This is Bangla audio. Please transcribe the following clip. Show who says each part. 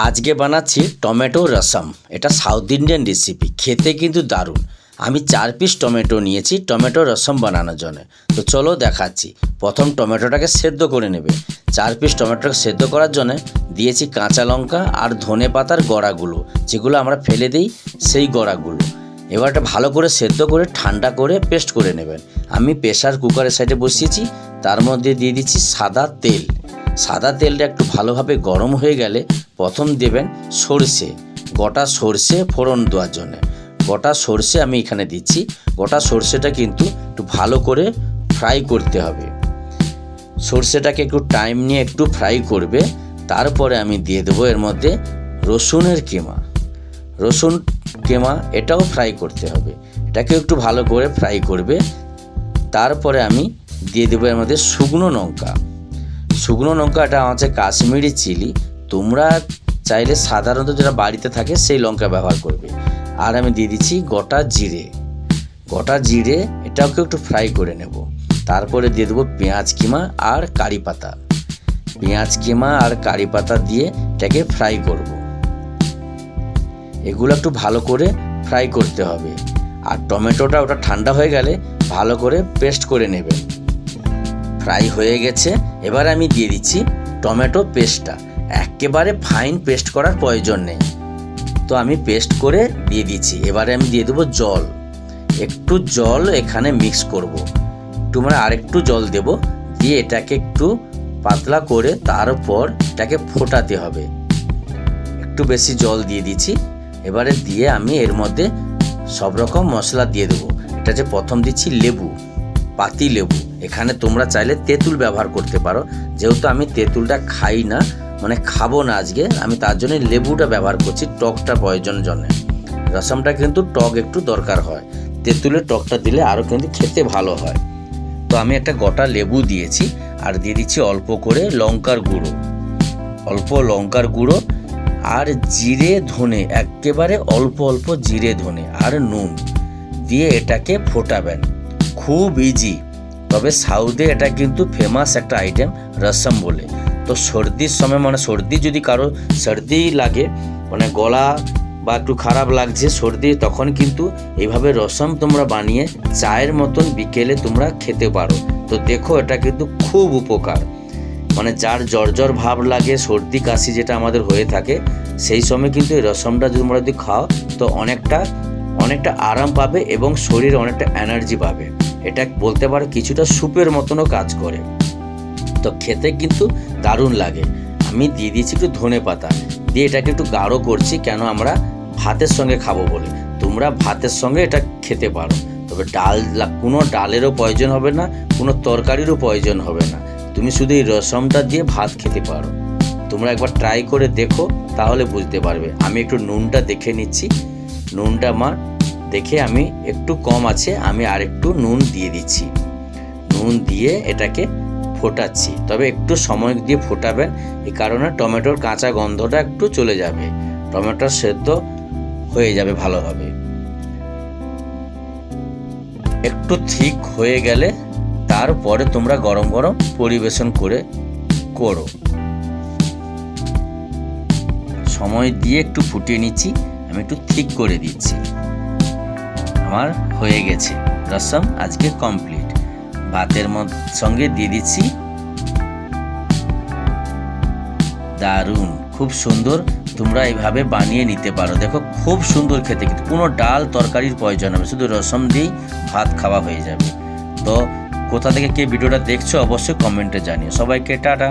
Speaker 1: আজকে বানাচ্ছি টমেটো রসম। এটা সাউথ ইন্ডিয়ান রেসিপি, খেতে কিন্তু দারুণ। আমি 4 পিস টমেটো নিয়েছি টমেটো রসম বানানোর জন্য। তো চলো দেখাচ্ছি। প্রথম টমেটোটাকে সেদ্ধ করে নেবে। 4 পিস টমেটোটাকে সেদ্ধ করার জন্য দিয়েছি কাঁচা লঙ্কা আর ধনে পাতার গড়াগুলো, যেগুলো আমরা ফেলে দিই সেই গড়াগুলো। এবার এটা ভালো করে সেদ্ধ করে ঠান্ডা করে পেস্ট করে নেবেন। আমি প্রেসার কুকারের সাইডে বসিয়েছি, তার মধ্যে দিয়ে দিচ্ছি সাদা তেল। সাদা তেলটা একটু ভালোভাবে গরম হয়ে গেলে প্রথম দেবেন সরষে, গোটা সরষে ফোড়ন দেওয়ার জন্য। গোটা সরষে আমি এখানে দিচ্ছি। গোটা সরষেটা কিন্তু একটু ভালো করে ফ্রাই করতে হবে। সরষেটাকে একটু টাইম নিয়ে একটু ফ্রাই করবে। তারপরে আমি দিয়ে দেবো এর মধ্যে রসুনের কেমা। রসুন কেমা এটাও ফ্রাই করতে হবে, এটাকে একটু ভালো করে ফ্রাই করবে। তারপরে আমি দিয়ে দেবো এর মধ্যে শুকনো লঙ্কা। শুকনো লঙ্কা এটা হচ্ছে কাশ্মীরি চিলি, তোমরা চাইলে সাধারণত যেটা বাড়িতে থাকে সেই লঙ্কা ব্যবহার করবে। আর আমি দিয়ে দিচ্ছি গোটা জিরে। গোটা জিরে এটাকে একটু ফ্রাই করে নেব। তারপরে দিয়ে দেবো পেঁয়াজ কিমা আর কারি পাতা। পেঁয়াজ কিমা আর কারি পাতা দিয়ে এটাকে ফ্রাই করব। এগুলো একটু ভালো করে ফ্রাই করতে হবে। আর টমেটোটা ওটা ঠান্ডা হয়ে গেলে ভালো করে পেস্ট করে নেবেন। ফ্রাই হয়ে গেছে, এবার আমি দিয়ে দিচ্ছি টমেটো পেস্টটা। একেবারে ফাইন পেস্ট করার প্রয়োজন নেই, তো আমি পেস্ট করে দিয়ে দিচ্ছি। এবারে আমি দিয়ে দেবো জল। একটু জল এখানে মিক্স করব, একটু মানে আরেকটু জল দেব, দিয়ে এটাকে একটু পাতলা করে তারপর এটাকে ফোটাতে হবে। একটু বেশি জল দিয়ে দিচ্ছি। এবারে দিয়ে আমি এর মধ্যে সব রকম মশলা দিয়ে দেবো। এটা যে প্রথম দিচ্ছি লেবু, পাতি লেবু। এখানে তোমরা চাইলে তেঁতুল ব্যবহার করতে পারো, যেহেতু আমি তেঁতুলটা খাই না, মানে খাবো না আজকে, আমি তার জন্য লেবুটা ব্যবহার করছি টকটা প্রয়োজনের জন্য। রসমটা কিন্তু টক একটু দরকার হয়, তেঁতুলের টকটা দিলে আরও কিন্তু খেতে ভালো হয়। তো আমি একটা গোটা লেবু দিয়েছি আর দিয়ে দিচ্ছি অল্প করে লঙ্কার গুঁড়ো, অল্প লঙ্কার গুঁড়ো আর জিরে ধনে, একেবারে অল্প অল্প জিরে ধনে আর নুন দিয়ে এটাকে ফোটাবেন। খুব ইজি, তবে সাউথে এটা কিন্তু ফেমাস একটা আইটেম রসম বলে। তো সর্দির সময়, মানে সর্দি যদি কারো সর্দি লাগে, মানে গলা বা একটু খারাপ লাগছে সর্দি, তখন কিন্তু এইভাবে রসম তোমরা বানিয়ে চায়ের মতন বিকেলে তোমরা খেতে পারো। তো দেখো এটা কিন্তু খুব উপকার, মানে যার জ্বর ভাব লাগে, সর্দি কাশি যেটা আমাদের হয়ে থাকে, সেই সময় কিন্তু এই রসমটা তোমরা যদি খাও তো অনেকটা আরাম পাবে এবং শরীরে অনেকটা এনার্জি পাবে। এটা বলতে পারো কিছুটা স্যুপের মতনও কাজ করে। তো খেতে কিন্তু দারুণ লাগে। আমি দিয়ে দিয়েছি একটু ধনে পাতা দিয়ে এটাকে একটু গাঢ় করছি, কেন আমরা ভাতের সঙ্গে খাবো বলে। তোমরা ভাতের সঙ্গে এটা খেতে পারো, তবে কোনো ডালেরও প্রয়োজন হবে না, কোনো তরকারিরও প্রয়োজন হবে না। তুমি শুধু এই রসমটা দিয়ে ভাত খেতে পারো। তোমরা একবার ট্রাই করে দেখো, তাহলে বুঝতে পারবে। আমি একটু নুনটা দেখে নিচ্ছি, নুনটা আমার দেখে আমি একটু কম আছে, আমি আর একটু নুন দিয়ে দিচ্ছি। নুন দিয়ে এটাকে ফোটাচ্ছি, তবে একটু সময় দিয়ে ফোটাবেন, এই কারণে টমেটোর কাঁচা গন্ধটা একটু চলে যাবে, টমেটো সেদ্ধ হয়ে যাবে ভালোভাবে। একটু ঠিক হয়ে গেলে তারপরে তোমরা গরম গরম পরিবেশন করো। সময় দিয়ে একটু ফুটিয়ে নিচ্ছি, আমি একটু ঠিক করে দিচ্ছি। আমার হয়ে গেছে রসম, আজকে কমপ্লিট। ভাতের সঙ্গে দিয়ে দিচ্ছি। দারুণ, খুব সুন্দর। তোমরা এইভাবে বানিয়ে নিতে পারো। দেখো খুব সুন্দর খেতে, কিন্তু কোনো ডাল তরকারির প্রয়োজন হবে, শুধু রসম দিয়েই ভাত খাওয়া হয়ে যাবে। তো কোথা থেকে কে ভিডিওটা দেখছো অবশ্যই কমেন্টে জানিও। সবাইকে টাটা।